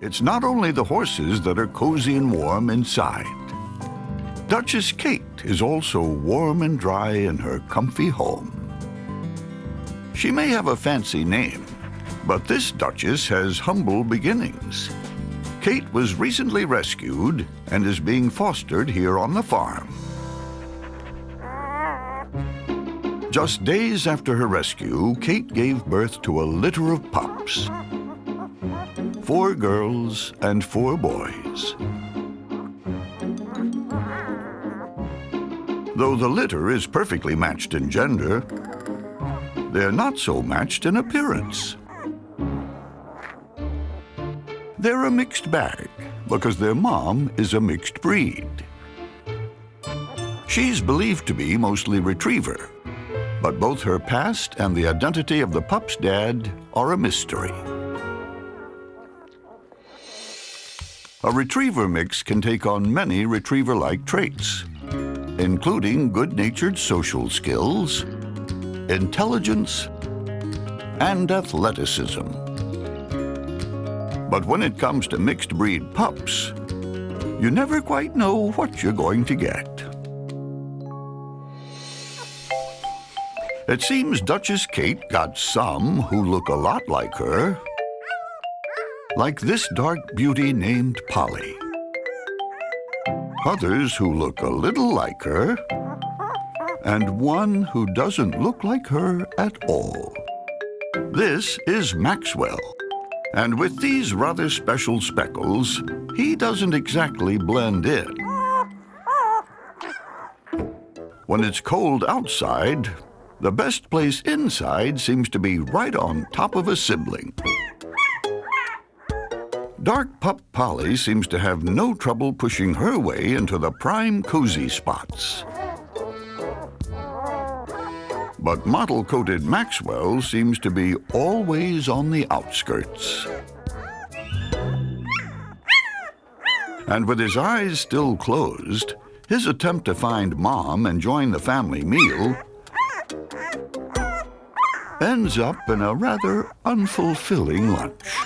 It's not only the horses that are cozy and warm inside. Duchess Kate is also warm and dry in her comfy home. She may have a fancy name, but this Duchess has humble beginnings. Kate was recently rescued and is being fostered here on the farm. Just days after her rescue, Kate gave birth to a litter of pups. 4 girls and 4 boys. Though the litter is perfectly matched in gender, they're not so matched in appearance. They're a mixed bag because their mom is a mixed breed. She's believed to be mostly retriever, but both her past and the identity of the pup's dad are a mystery. A retriever mix can take on many retriever-like traits, including good-natured social skills, intelligence, and athleticism. But when it comes to mixed-breed pups, you never quite know what you're going to get. It seems Duchess Kate got some who look a lot like her, like this dark beauty named Polly. Others who look a little like her, and one who doesn't look like her at all. This is Maxwell, and with these rather special speckles, he doesn't exactly blend in. When it's cold outside, the best place inside seems to be right on top of a sibling. Dark pup Polly seems to have no trouble pushing her way into the prime cozy spots. But mottle-coated Maxwell seems to be always on the outskirts. And with his eyes still closed, his attempt to find Mom and join the family meal ends up in a rather unfulfilling lunch.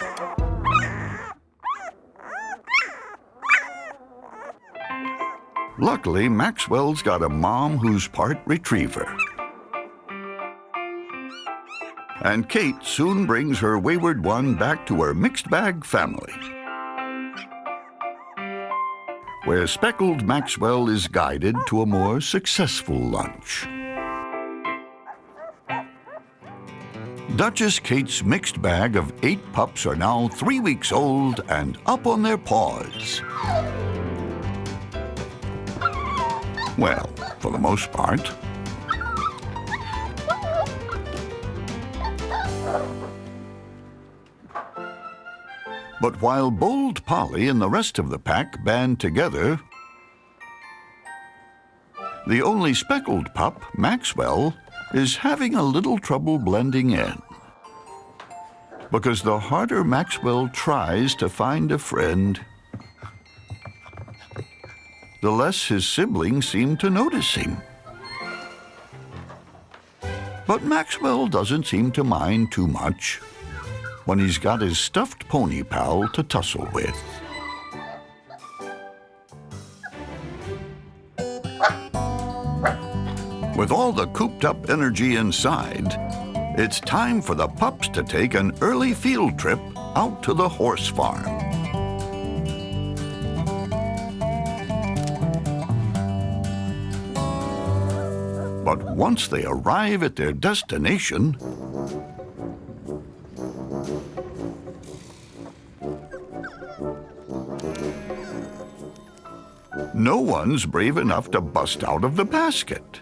Luckily, Maxwell's got a mom who's part retriever. And Kate soon brings her wayward one back to her mixed-bag family, where speckled Maxwell is guided to a more successful lunch. Duchess Kate's mixed bag of 8 pups are now 3 weeks old and up on their paws. Well, for the most part. But while bold Polly and the rest of the pack band together, the only speckled pup, Maxwell, is having a little trouble blending in. Because the harder Maxwell tries to find a friend, the less his siblings seem to notice him. But Maxwell doesn't seem to mind too much when he's got his stuffed pony pal to tussle with. With all the cooped-up energy inside, it's time for the pups to take an early field trip out to the horse farm. But once they arrive at their destination, no one's brave enough to bust out of the basket.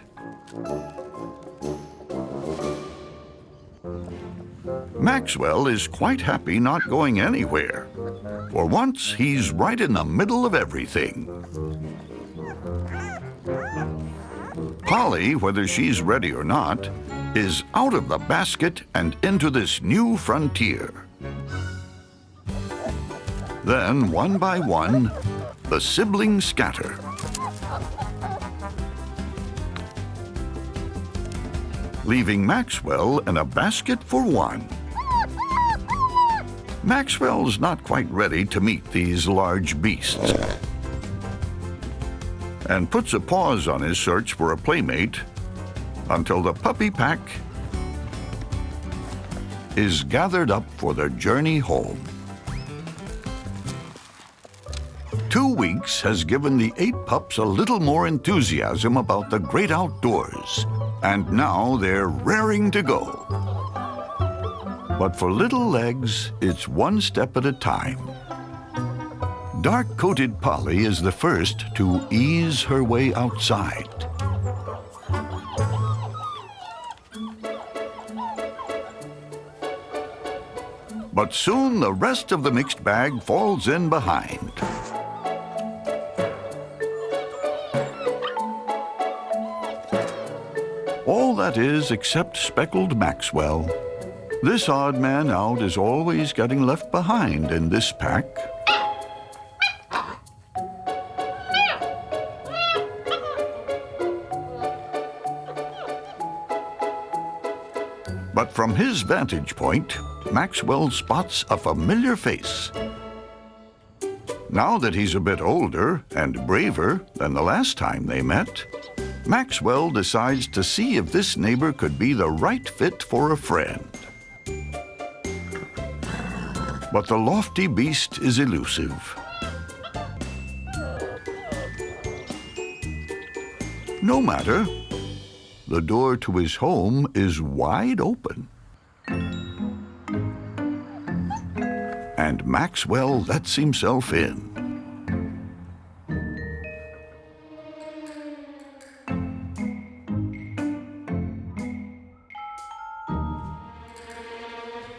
Maxwell is quite happy not going anywhere. For once, he's right in the middle of everything. Polly, whether she's ready or not, is out of the basket and into this new frontier. Then, one by one, the siblings scatter. Leaving Maxwell in a basket for one. Maxwell's not quite ready to meet these large beasts and puts a pause on his search for a playmate until the puppy pack is gathered up for their journey home. 2 weeks has given the 8 pups a little more enthusiasm about the great outdoors, and now they're raring to go. But for little legs, it's one step at a time. Dark-coated Polly is the first to ease her way outside. But soon the rest of the mixed bag falls in behind. All that is except speckled Maxwell. This odd man out is always getting left behind in this pack. But from his vantage point, Maxwell spots a familiar face. Now that he's a bit older and braver than the last time they met, Maxwell decides to see if this neighbor could be the right fit for a friend. But the lofty beast is elusive. No matter. The door to his home is wide open. And Maxwell lets himself in.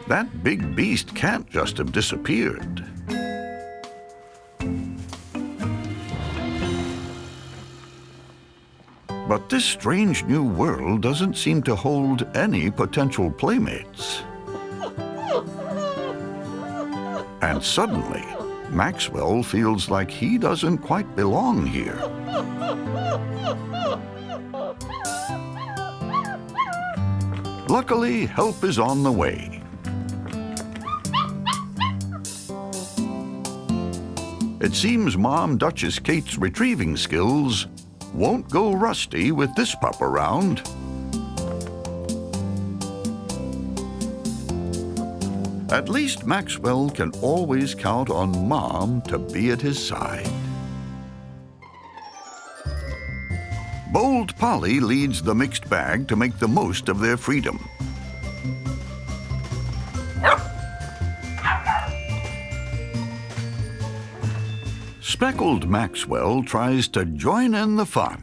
That big beast can't just have disappeared. But this strange new world doesn't seem to hold any potential playmates. And suddenly, Maxwell feels like he doesn't quite belong here. Luckily, help is on the way. It seems Mom Duchess Kate's retrieving skills won't go rusty with this pup around. At least Maxwell can always count on Mom to be at his side. Bold Polly leads the mixed bag to make the most of their freedom. Speckled Maxwell tries to join in the fun.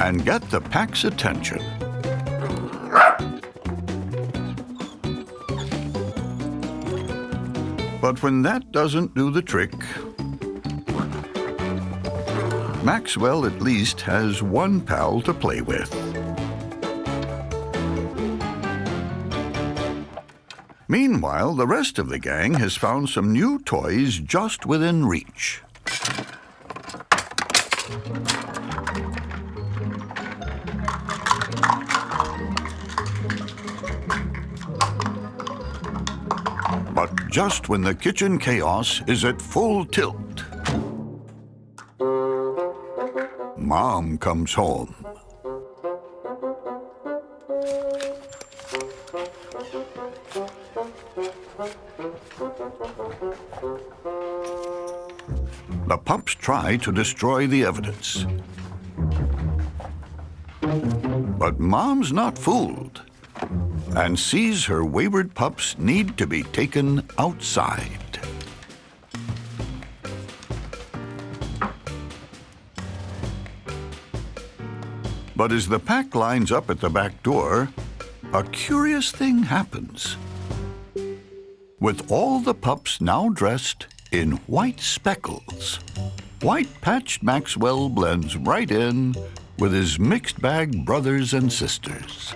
And get the pack's attention. But when that doesn't do the trick, Maxwell at least has one pal to play with. Meanwhile, the rest of the gang has found some new toys just within reach. But just when the kitchen chaos is at full tilt, Mom comes home. The pups try to destroy the evidence. But Mom's not fooled and sees her wayward pups need to be taken outside. But as the pack lines up at the back door, a curious thing happens. With all the pups now dressed in white speckles, white-patched Maxwell blends right in with his mixed bag brothers and sisters.